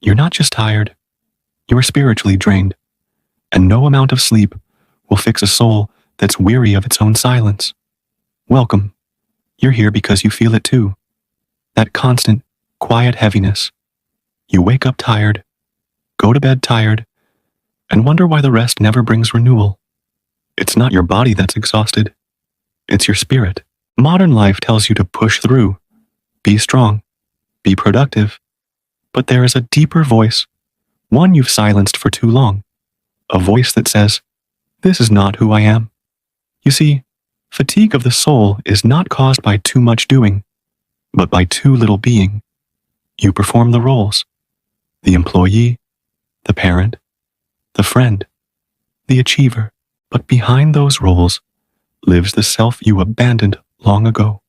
You're not just tired, you are spiritually drained, and no amount of sleep will fix a soul that's weary of its own silence. Welcome. You're here because you feel it too. That constant, quiet heaviness. You wake up tired, go to bed tired, and wonder why the rest never brings renewal. It's not your body that's exhausted. It's your spirit. Modern life tells you to push through, be strong, be productive. But there is a deeper voice, one you've silenced for too long. A voice that says, "This is not who I am." You see, fatigue of the soul is not caused by too much doing, but by too little being. You perform the roles: the employee, the parent, the friend, the achiever. But behind those roles lives the self you abandoned long ago.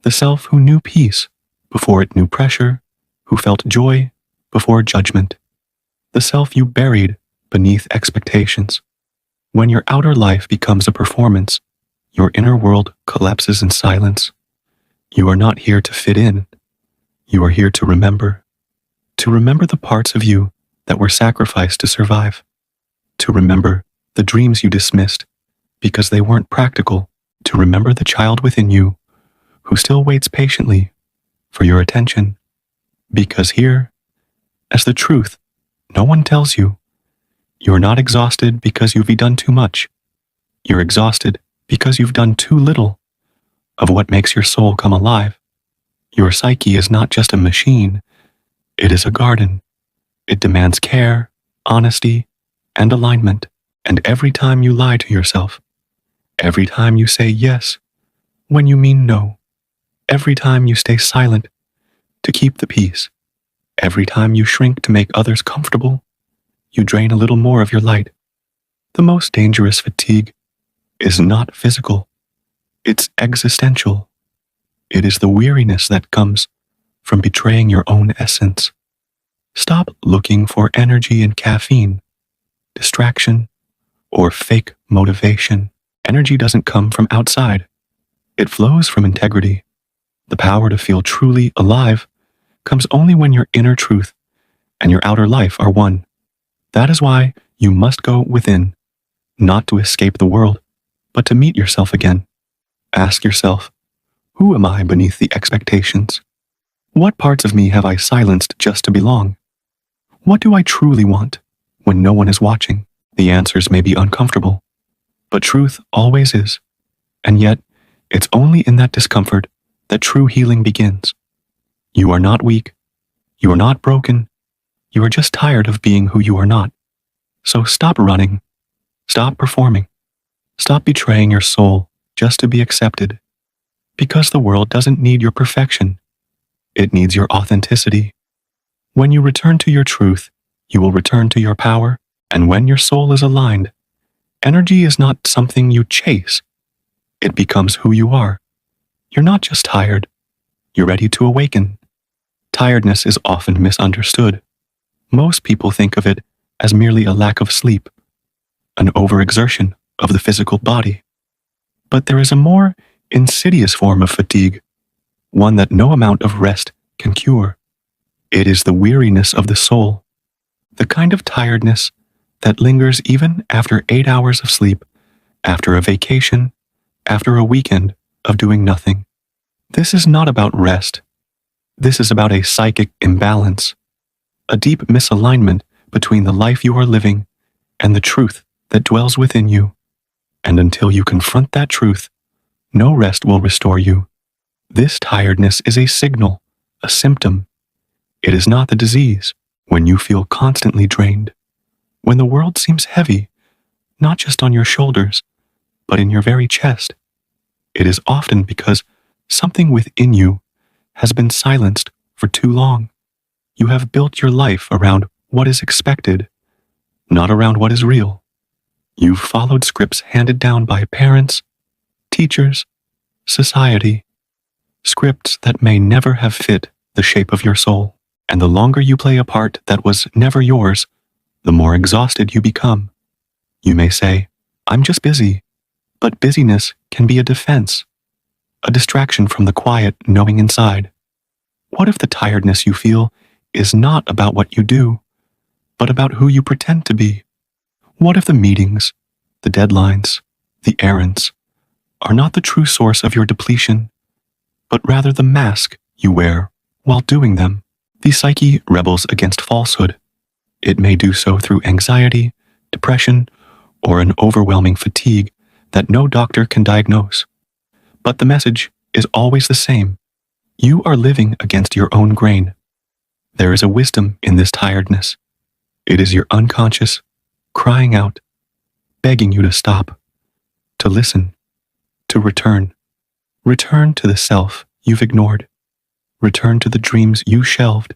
The self who knew peace before it knew pressure, who felt joy before judgment. The self you buried beneath expectations. When your outer life becomes a performance, your inner world collapses in silence. You are not here to fit in. You are here to remember. To remember the parts of you that were sacrificed to survive. To remember the dreams you dismissed because they weren't practical. To remember the child within you who still waits patiently for your attention. Because here, as the truth no one tells you, you're not exhausted because you've done too much. You're exhausted because you've done too little of what makes your soul come alive. Your psyche is not just a machine, it is a garden. It demands care, honesty, and alignment. And every time you lie to yourself, every time you say yes when you mean no, every time you stay silent to keep the peace, every time you shrink to make others comfortable, you drain a little more of your light. The most dangerous fatigue is not physical, it's existential. It is the weariness that comes from betraying your own essence. Stop looking for energy in caffeine, distraction, or fake motivation. Energy doesn't come from outside. It flows from integrity. The power to feel truly alive comes only when your inner truth and your outer life are one. That is why you must go within, not to escape the world, but to meet yourself again. Ask yourself, who am I beneath the expectations? What parts of me have I silenced just to belong? What do I truly want when no one is watching? The answers may be uncomfortable, but truth always is. And yet, it's only in that discomfort that true healing begins. You are not weak. You are not broken. You are just tired of being who you are not. So stop running. Stop performing. Stop betraying your soul just to be accepted. Because the world doesn't need your perfection. It needs your authenticity. When you return to your truth, you will return to your power. And when your soul is aligned, energy is not something you chase. It becomes who you are. You're not just tired. You're ready to awaken. Tiredness is often misunderstood. Most people think of it as merely a lack of sleep, an overexertion of the physical body. But there is a more insidious form of fatigue, one that no amount of rest can cure. It is the weariness of the soul, the kind of tiredness that lingers even after 8 hours of sleep, after a vacation, after a weekend of doing nothing. This is not about rest. This is about a psychic imbalance, a deep misalignment between the life you are living and the truth that dwells within you. And until you confront that truth, no rest will restore you. This tiredness is a signal, a symptom. It is not the disease. When you feel constantly drained, when the world seems heavy, not just on your shoulders, but in your very chest, it is often because something within you has been silenced for too long. You have built your life around what is expected, not around what is real. You've followed scripts handed down by parents, teachers, society, scripts that may never have fit the shape of your soul. And the longer you play a part that was never yours, the more exhausted you become. You may say, "I'm just busy," but busyness can be a defense, a distraction from the quiet knowing inside. What if the tiredness you feel is not about what you do, but about who you pretend to be. What if the meetings, the deadlines, the errands are not the true source of your depletion, but rather the mask you wear while doing them? The psyche rebels against falsehood. It may do so through anxiety, depression, or an overwhelming fatigue that no doctor can diagnose. But the message is always the same. You are living against your own grain. There is a wisdom in this tiredness. It is your unconscious crying out, begging you to stop, to listen, to return. Return to the self you've ignored. Return to the dreams you shelved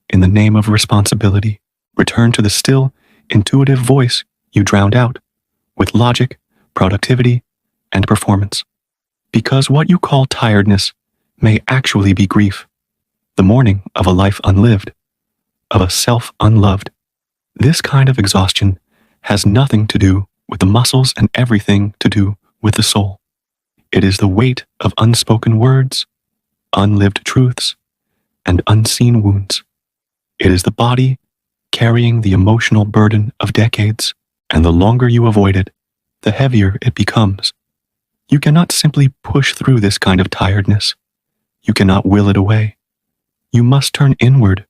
in the name of responsibility. Return to the still, intuitive voice you drowned out with logic, productivity, and performance. Because what you call tiredness may actually be grief, the mourning of a life unlived, of a self unloved. This kind of exhaustion has nothing to do with the muscles and everything to do with the soul. It is the weight of unspoken words, unlived truths, and unseen wounds. It is the body carrying the emotional burden of decades, and the longer you avoid it, the heavier it becomes. You cannot simply push through this kind of tiredness. You cannot will it away. You must turn inward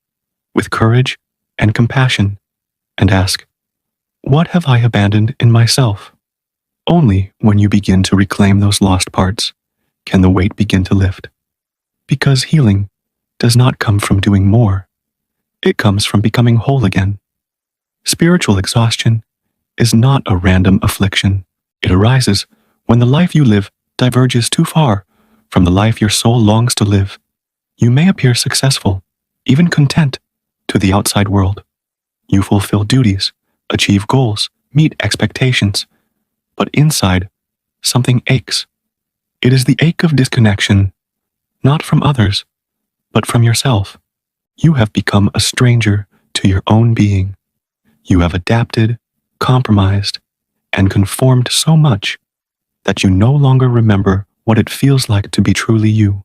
with courage and compassion and ask, what have I abandoned in myself? Only when you begin to reclaim those lost parts can the weight begin to lift. Because healing does not come from doing more. It comes from becoming whole again. Spiritual exhaustion is not a random affliction. It arises when the life you live diverges too far from the life your soul longs to live. You may appear successful, even content, to the outside world. You fulfill duties, achieve goals, meet expectations, but inside, something aches. It is the ache of disconnection, not from others, but from yourself. You have become a stranger to your own being. You have adapted, compromised, and conformed so much that you no longer remember what it feels like to be truly you.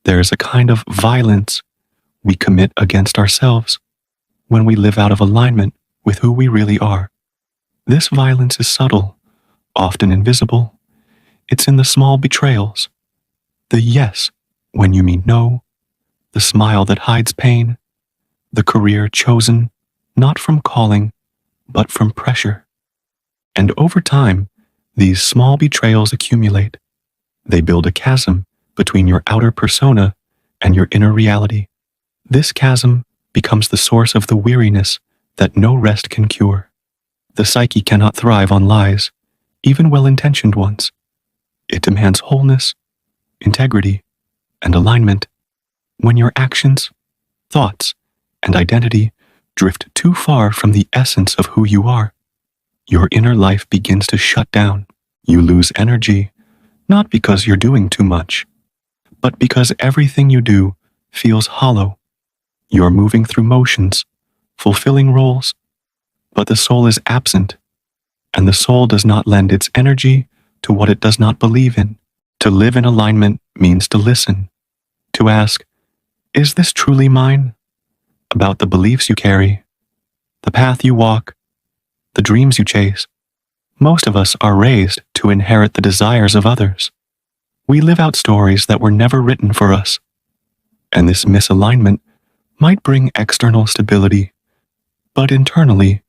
There is a kind of violence we commit against ourselves when we live out of alignment with who we really are. This violence is subtle, often invisible. It's in the small betrayals, the yes when you mean no, the smile that hides pain, the career chosen not from calling, but from pressure. And over time, these small betrayals accumulate. They build a chasm between your outer persona and your inner reality. This chasm becomes the source of the weariness that no rest can cure. The psyche cannot thrive on lies, even well-intentioned ones. It demands wholeness, integrity, and alignment. When your actions, thoughts, and identity drift too far from the essence of who you are, your inner life begins to shut down. You lose energy, not because you're doing too much, but because everything you do feels hollow. You're moving through motions, fulfilling roles, but the soul is absent, and the soul does not lend its energy to what it does not believe in. To live in alignment means to listen, to ask, is this truly mine? About the beliefs you carry, the path you walk, the dreams you chase. Most of us are raised to inherit the desires of others. We live out stories that were never written for us, and this misalignment might bring external stability, but internally,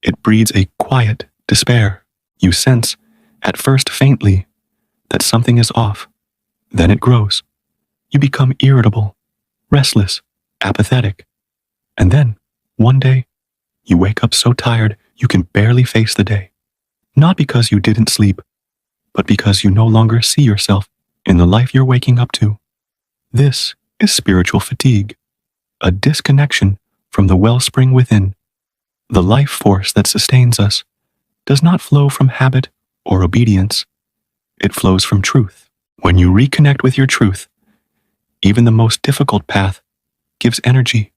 it breeds a quiet despair. You sense, at first faintly, that something is off. Then it grows. You become irritable, restless, apathetic. And then, one day, you wake up so tired you can barely face the day. Not because you didn't sleep, but because you no longer see yourself in the life you're waking up to. This is spiritual fatigue, a disconnection from the wellspring within. The life force that sustains us does not flow from habit or obedience. It flows from truth. When you reconnect with your truth, even the most difficult path gives energy.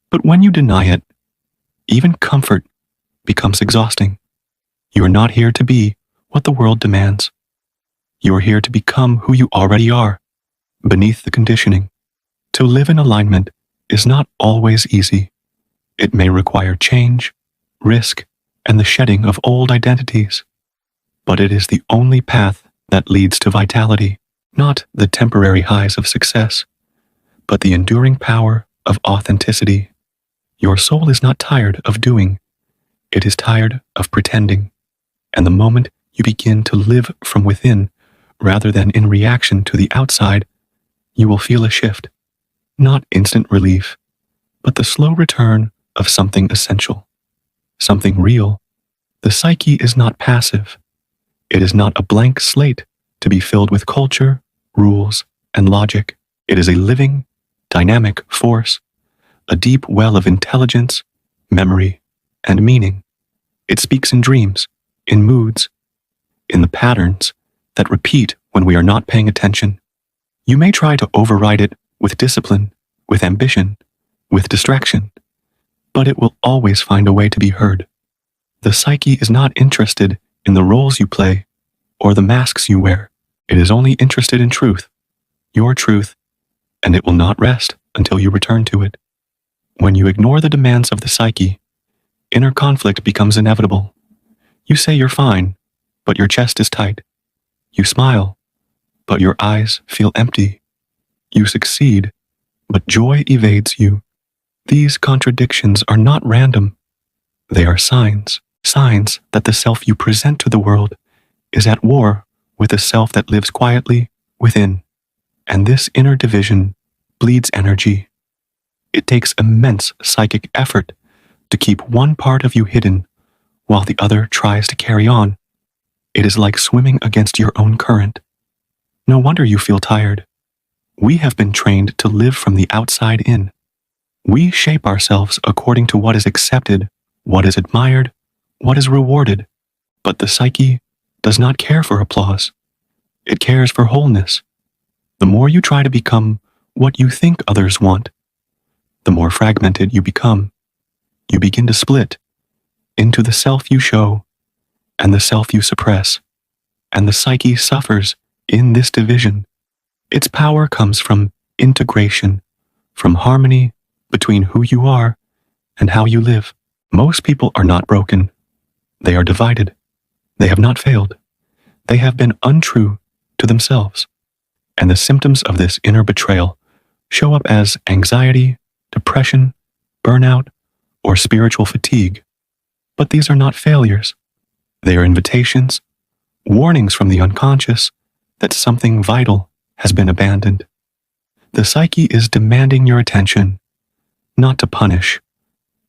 But when you deny it, even comfort becomes exhausting. You are not here to be what the world demands. You are here to become who you already are, beneath the conditioning. To live in alignment is not always easy. It may require change, risk, and the shedding of old identities. But it is the only path that leads to vitality, not the temporary highs of success, but the enduring power of authenticity. Your soul is not tired of doing. It is tired of pretending. And the moment you begin to live from within, rather than in reaction to the outside, you will feel a shift. Not instant relief, but the slow return of something essential, something real. The psyche is not passive. It is not a blank slate to be filled with culture, rules, and logic. It is a living, dynamic force, a deep well of intelligence, memory, and meaning. It speaks in dreams, in moods, in the patterns that repeat when we are not paying attention. You may try to override it with discipline, with ambition, with distraction, but it will always find a way to be heard. The psyche is not interested in the roles you play or the masks you wear. It is only interested in truth, your truth, and it will not rest until you return to it. When you ignore the demands of the psyche, inner conflict becomes inevitable. You say you're fine, but your chest is tight. You smile, but your eyes feel empty. You succeed, but joy evades you. These contradictions are not random. They are signs that the self you present to the world is at war with the self that lives quietly within. And this inner division bleeds energy. It takes immense psychic effort to keep one part of you hidden while the other tries to carry on. It is like swimming against your own current. No wonder you feel tired. We have been trained to live from the outside in. We shape ourselves according to what is accepted, what is admired, what is rewarded. But the psyche does not care for applause. It cares for wholeness. The more you try to become what you think others want, the more fragmented you become. You begin to split into the self you show and the self you suppress, and the psyche suffers in this division. Its power comes from integration, from harmony between who you are and how you live. Most people are not broken. They are divided. They have not failed. They have been untrue to themselves. And the symptoms of this inner betrayal show up as anxiety, depression, burnout, or spiritual fatigue. But these are not failures. They are invitations, warnings from the unconscious that something vital has been abandoned. The psyche is demanding your attention, not to punish,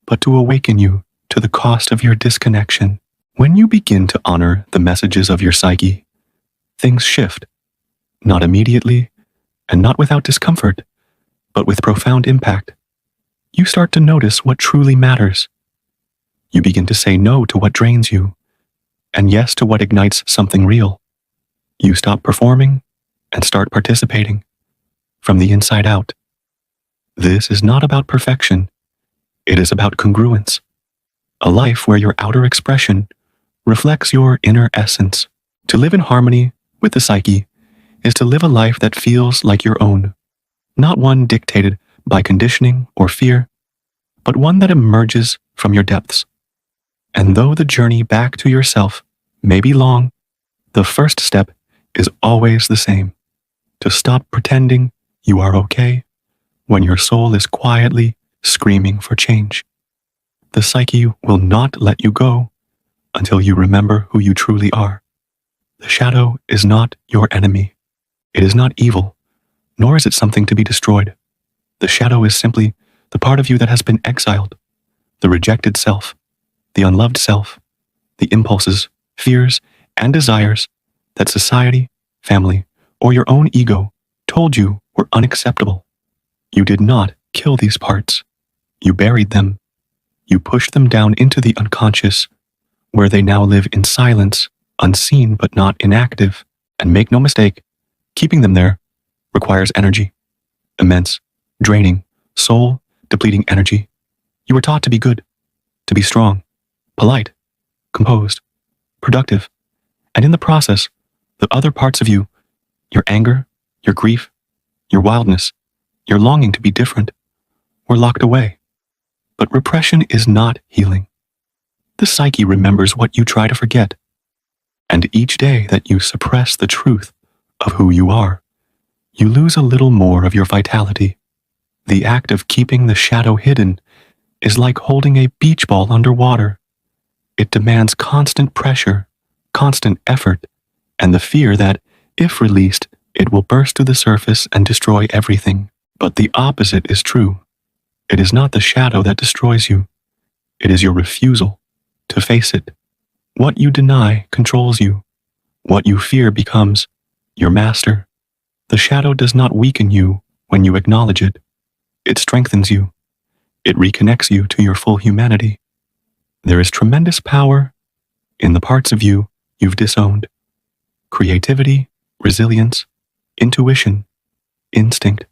but to awaken you to the cost of your disconnection. When you begin to honor the messages of your psyche, things shift, not immediately and not without discomfort, but with profound impact. You start to notice what truly matters. You begin to say no to what drains you, and yes to what ignites something real. You stop performing and start participating from the inside out. This is not about perfection. It is about congruence. A life where your outer expression reflects your inner essence. To live in harmony with the psyche is to live a life that feels like your own, not one dictated by conditioning or fear, but one that emerges from your depths. And though the journey back to yourself may be long, the first step is always the same: to stop pretending you are okay when your soul is quietly screaming for change. The psyche will not let you go until you remember who you truly are. The shadow is not your enemy. It is not evil, nor is it something to be destroyed. The shadow is simply the part of you that has been exiled, the rejected self, the unloved self, the impulses, fears, and desires that society, family, or your own ego told you were unacceptable. You did not kill these parts. You buried them. You pushed them down into the unconscious, where they now live in silence, unseen but not inactive. And make no mistake, keeping them there requires energy. Immense, draining, soul-depleting energy. You were taught to be good, to be strong, polite, composed, productive, and in the process, the other parts of you, your anger, your grief, your wildness, your longing to be different, or locked away. But repression is not healing. The psyche remembers what you try to forget. And each day that you suppress the truth of who you are, you lose a little more of your vitality. The act of keeping the shadow hidden is like holding a beach ball underwater. It demands constant pressure, constant effort, and the fear that, if released, it will burst to the surface and destroy everything. But the opposite is true. It is not the shadow that destroys you. It is your refusal to face it. What you deny controls you. What you fear becomes your master. The shadow does not weaken you when you acknowledge it. It strengthens you. It reconnects you to your full humanity. There is tremendous power in the parts of you you've disowned. Creativity, resilience, intuition, instinct.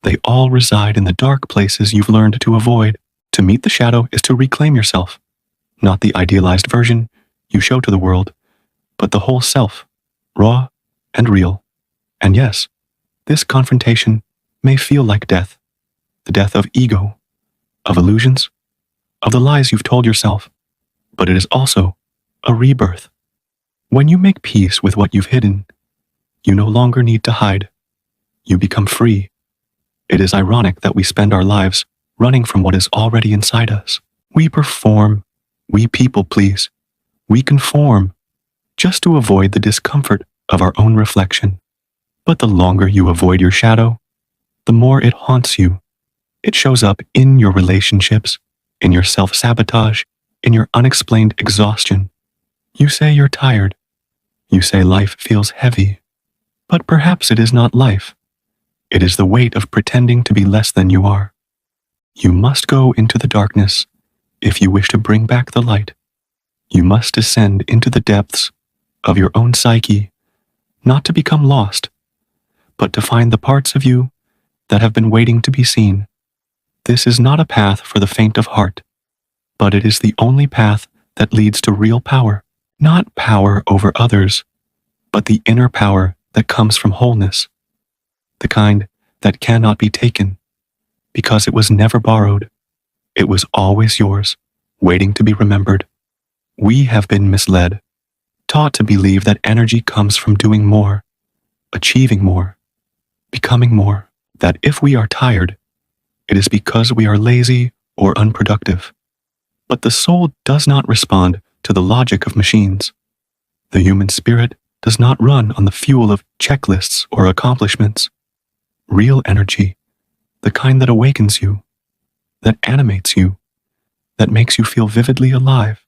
They all reside in the dark places you've learned to avoid. To meet the shadow is to reclaim yourself, not the idealized version you show to the world, but the whole self, raw and real. And yes, this confrontation may feel like death, the death of ego, of illusions, of the lies you've told yourself, but it is also a rebirth. When you make peace with what you've hidden, you no longer need to hide. You become free. It is ironic that we spend our lives running from what is already inside us. We perform, we people please, we conform, just to avoid the discomfort of our own reflection. But the longer you avoid your shadow, the more it haunts you. It shows up in your relationships, in your self-sabotage, in your unexplained exhaustion. You say you're tired. You say life feels heavy. But perhaps it is not life. It is the weight of pretending to be less than you are. You must go into the darkness if you wish to bring back the light. You must descend into the depths of your own psyche, not to become lost, but to find the parts of you that have been waiting to be seen. This is not a path for the faint of heart, but it is the only path that leads to real power, not power over others, but the inner power that comes from wholeness, the kind that cannot be taken, because it was never borrowed. It was always yours, waiting to be remembered. We have been misled, taught to believe that energy comes from doing more, achieving more, becoming more, that if we are tired, it is because we are lazy or unproductive. But the soul does not respond to the logic of machines. The human spirit does not run on the fuel of checklists or accomplishments. Real energy, the kind that awakens you, that animates you, that makes you feel vividly alive,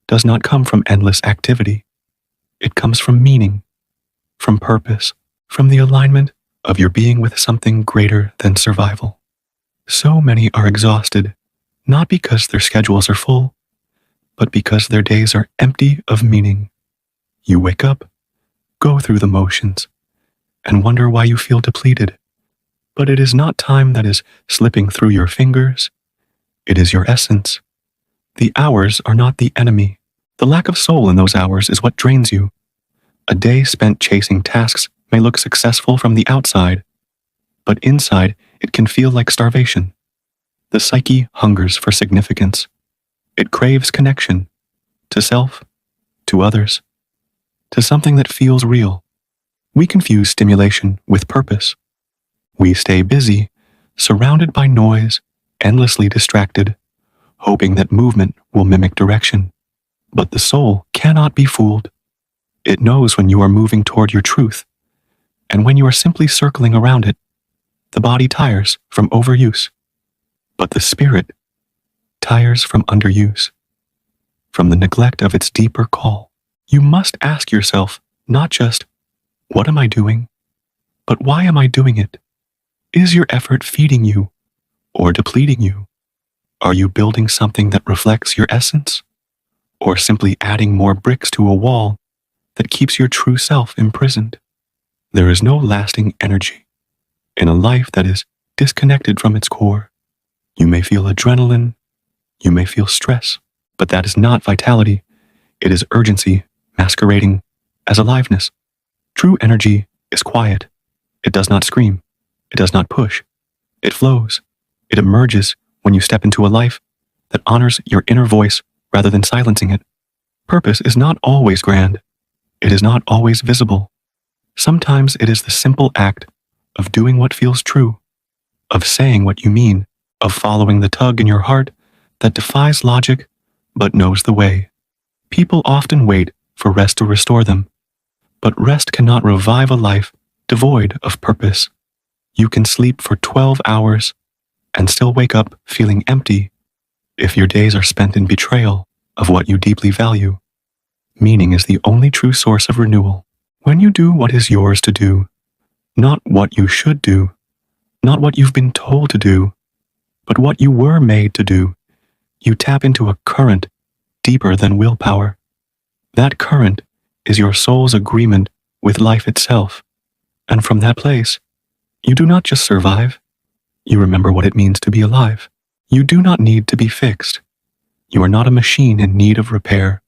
does not come from endless activity. It comes from meaning, from purpose, from the alignment of your being with something greater than survival. So many are exhausted, not because their schedules are full, but because their days are empty of meaning. You wake up, go through the motions, and wonder why you feel depleted. But it is not time that is slipping through your fingers. It is your essence. The hours are not the enemy. The lack of soul in those hours is what drains you. A day spent chasing tasks may look successful from the outside, but inside it can feel like starvation. The psyche hungers for significance. It craves connection to self, to others, to something that feels real. We confuse stimulation with purpose. We stay busy, surrounded by noise, endlessly distracted, hoping that movement will mimic direction. But the soul cannot be fooled. It knows when you are moving toward your truth, and when you are simply circling around it. The body tires from overuse, but the spirit tires from underuse, from the neglect of its deeper call. You must ask yourself not just, what am I doing, but why am I doing it? Is your effort feeding you or depleting you? Are you building something that reflects your essence, or simply adding more bricks to a wall that keeps your true self imprisoned? There is no lasting energy in a life that is disconnected from its core. You may feel adrenaline, you may feel stress, but that is not vitality. It is urgency masquerading as aliveness. True energy is quiet. It does not scream. It does not push. It flows. It emerges when you step into a life that honors your inner voice rather than silencing it. Purpose is not always grand. It is not always visible. Sometimes it is the simple act of doing what feels true, of saying what you mean, of following the tug in your heart that defies logic but knows the way. People often wait for rest to restore them, but rest cannot revive a life devoid of purpose. You can sleep for 12 hours and still wake up feeling empty if your days are spent in betrayal of what you deeply value. Meaning is the only true source of renewal. When you do what is yours to do, not what you should do, not what you've been told to do, but what you were made to do, you tap into a current deeper than willpower. That current is your soul's agreement with life itself. And from that place, you do not just survive, you remember what it means to be alive. You do not need to be fixed. You are not a machine in need of repair,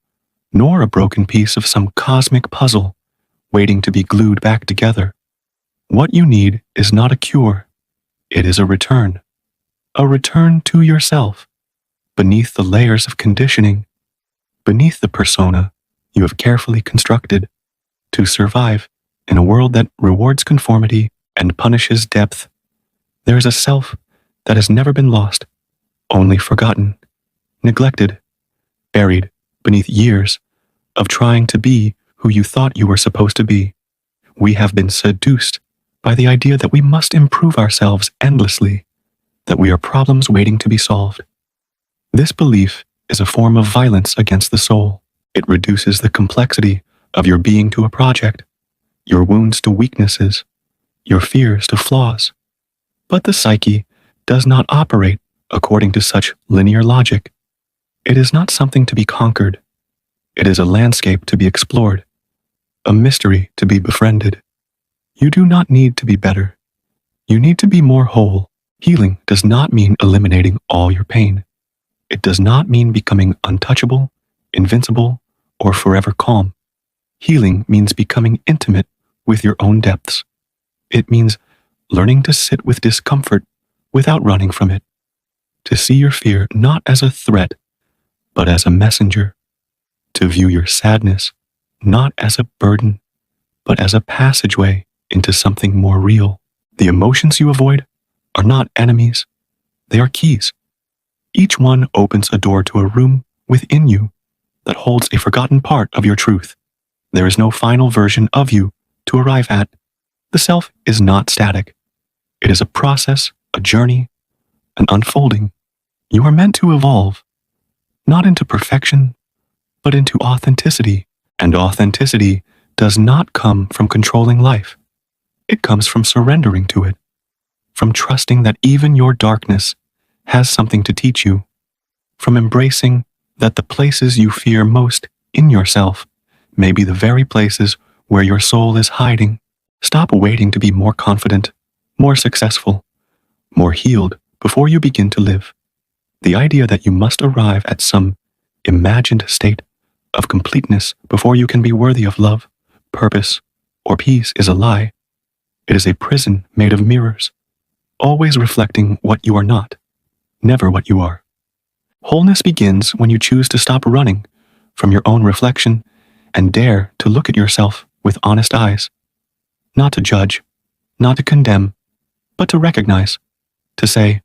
nor a broken piece of some cosmic puzzle waiting to be glued back together. What you need is not a cure. It is a return to yourself, beneath the layers of conditioning, beneath the persona you have carefully constructed to survive in a world that rewards conformity and punishes depth. There is a self that has never been lost, only forgotten, neglected, buried beneath years of trying to be who you thought you were supposed to be. We have been seduced by the idea that we must improve ourselves endlessly, that we are problems waiting to be solved. This belief is a form of violence against the soul. It reduces the complexity of your being to a project, your wounds to weaknesses, your fears to flaws. But the psyche does not operate according to such linear logic. It is not something to be conquered. It is a landscape to be explored, a mystery to be befriended. You do not need to be better. You need to be more whole. Healing does not mean eliminating all your pain. It does not mean becoming untouchable, invincible, or forever calm. Healing means becoming intimate with your own depths. It means learning to sit with discomfort without running from it, to see your fear not as a threat, but as a messenger, to view your sadness not as a burden, but as a passageway into something more real. The emotions you avoid are not enemies, they are keys. Each one opens a door to a room within you that holds a forgotten part of your truth. There is no final version of you to arrive at. The self is not static. It is a process, a journey, an unfolding. You are meant to evolve, not into perfection, but into authenticity. And authenticity does not come from controlling life. It comes from surrendering to it, from trusting that even your darkness has something to teach you, from embracing that the places you fear most in yourself may be the very places where your soul is hiding. Stop waiting to be more confident, more successful, more healed before you begin to live. The idea that you must arrive at some imagined state of completeness before you can be worthy of love, purpose, or peace is a lie. It is a prison made of mirrors, always reflecting what you are not, never what you are. Wholeness begins when you choose to stop running from your own reflection and dare to look at yourself with honest eyes. Not to judge, not to condemn, but to recognize, to say,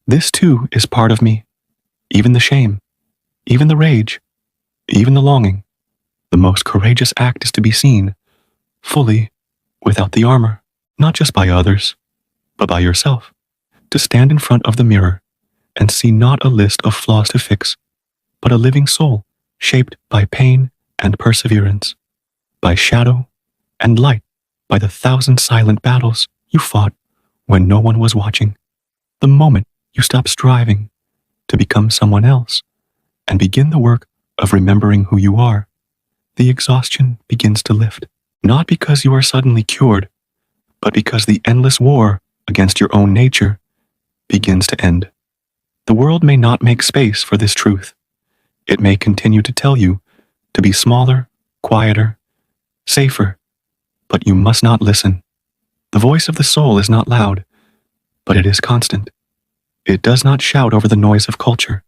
this too is part of me, even the shame, even the rage, even the longing. The most courageous act is to be seen, fully, without the armor, not just by others, but by yourself. To stand in front of the mirror and see not a list of flaws to fix, but a living soul shaped by pain and perseverance, by shadow and light, by the 1,000 silent battles you fought when no one was watching. The moment you stop striving to become someone else and begin the work of remembering who you are, the exhaustion begins to lift, not because you are suddenly cured, but because the endless war against your own nature begins to end. The world may not make space for this truth. It may continue to tell you to be smaller, quieter, safer, but you must not listen. The voice of the soul is not loud, but it is constant. It does not shout over the noise of culture.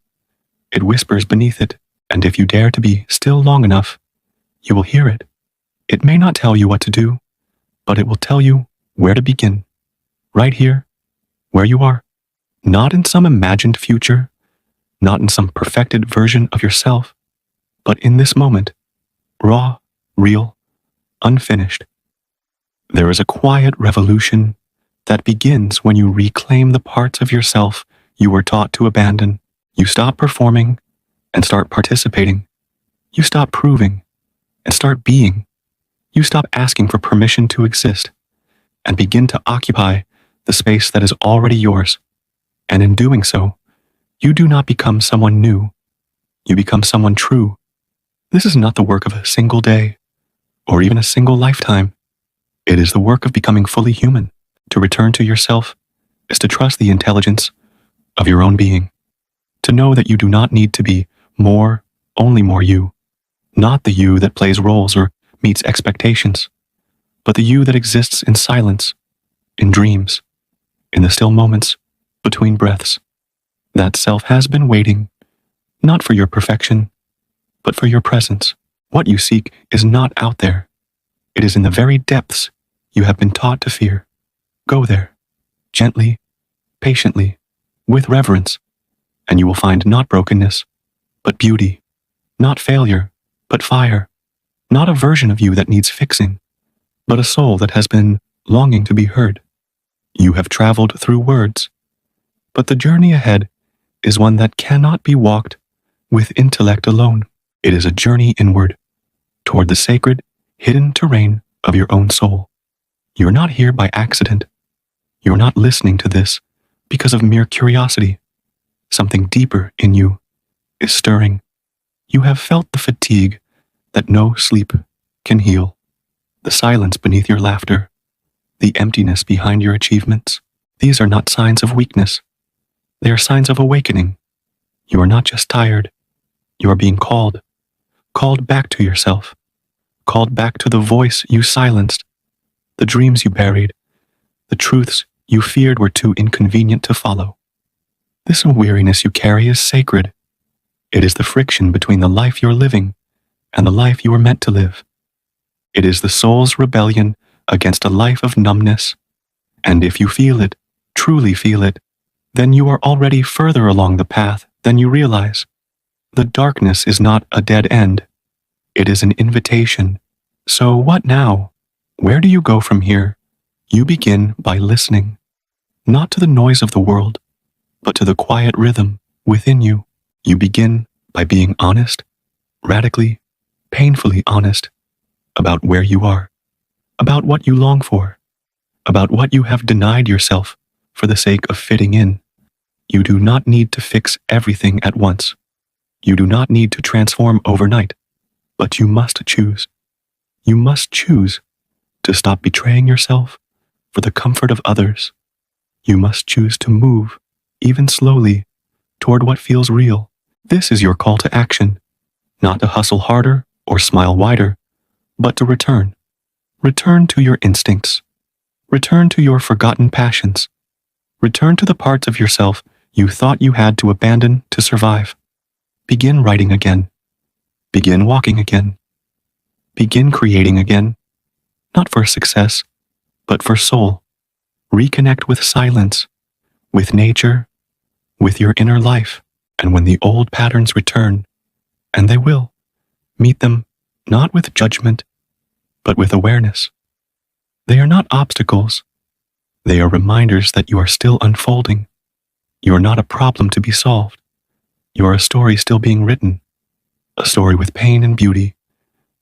It whispers beneath it, and if you dare to be still long enough, you will hear it. It may not tell you what to do, but it will tell you where to begin. Right here, where you are. Not in some imagined future, not in some perfected version of yourself, but in this moment, raw, real, unfinished. There is a quiet revolution that begins when you reclaim the parts of yourself you were taught to abandon. You stop performing and start participating. You stop proving and start being. You stop asking for permission to exist and begin to occupy the space that is already yours. And in doing so, you do not become someone new. You become someone true. This is not the work of a single day or even a single lifetime. It is the work of becoming fully human. To return to yourself is to trust the intelligence of your own being. To know that you do not need to be more, only more you. Not the you that plays roles or meets expectations, but the you that exists in silence, in dreams, in the still moments between breaths. That self has been waiting, not for your perfection, but for your presence. What you seek is not out there. It is in the very depths you have been taught to fear. Go there, gently, patiently, with reverence, and you will find not brokenness, but beauty, not failure, but fire, not a version of you that needs fixing, but a soul that has been longing to be heard. You have traveled through words, but the journey ahead is one that cannot be walked with intellect alone. It is a journey inward, toward the sacred, hidden terrain of your own soul. You're not here by accident. You're not listening to this because of mere curiosity. Something deeper in you is stirring. You have felt the fatigue that no sleep can heal, the silence beneath your laughter, the emptiness behind your achievements. These are not signs of weakness. They are signs of awakening. You are not just tired. You are being called back to yourself, called back to the voice you silenced, the dreams you buried, the truths you feared were too inconvenient to follow. This weariness you carry is sacred. It is the friction between the life you're living and the life you were meant to live. It is the soul's rebellion against a life of numbness. And if you feel it, truly feel it, then you are already further along the path than you realize. The darkness is not a dead end. It is an invitation. So what now? Where do you go from here? You begin by listening, not to the noise of the world, but to the quiet rhythm within you. You begin by being honest, radically, painfully honest, about where you are, about what you long for, about what you have denied yourself for the sake of fitting in. You do not need to fix everything at once. You do not need to transform overnight, but you must choose. You must choose to stop betraying yourself for the comfort of others. You must choose to move, even slowly, toward what feels real. This is your call to action, not to hustle harder or smile wider, but to return. Return to your instincts. Return to your forgotten passions. Return to the parts of yourself you thought you had to abandon to survive. Begin writing again. Begin walking again. Begin creating again, not for success, but for soul. Reconnect with silence, with nature, with your inner life. And when the old patterns return, and they will, meet them not with judgment, but with awareness. They are not obstacles. They are reminders that you are still unfolding. You are not a problem to be solved. You are a story still being written, a story with pain and beauty,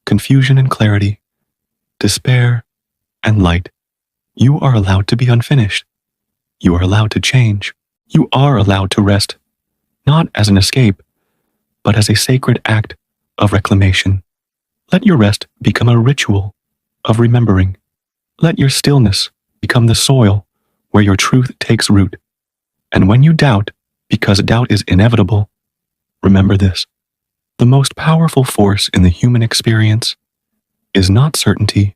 confusion and clarity, despair and light. You are allowed to be unfinished. You are allowed to change. You are allowed to rest, not as an escape, but as a sacred act of reclamation. Let your rest become a ritual of remembering. Let your stillness become the soil where your truth takes root. And when you doubt, because doubt is inevitable, remember this. The most powerful force in the human experience is not certainty,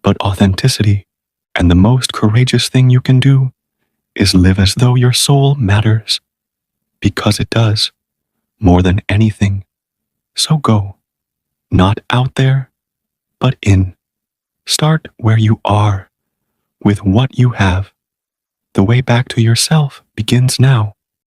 but authenticity. And the most courageous thing you can do is live as though your soul matters, because it does, more than anything. So go, not out there, but in. Start where you are, with what you have. The way back to yourself begins now.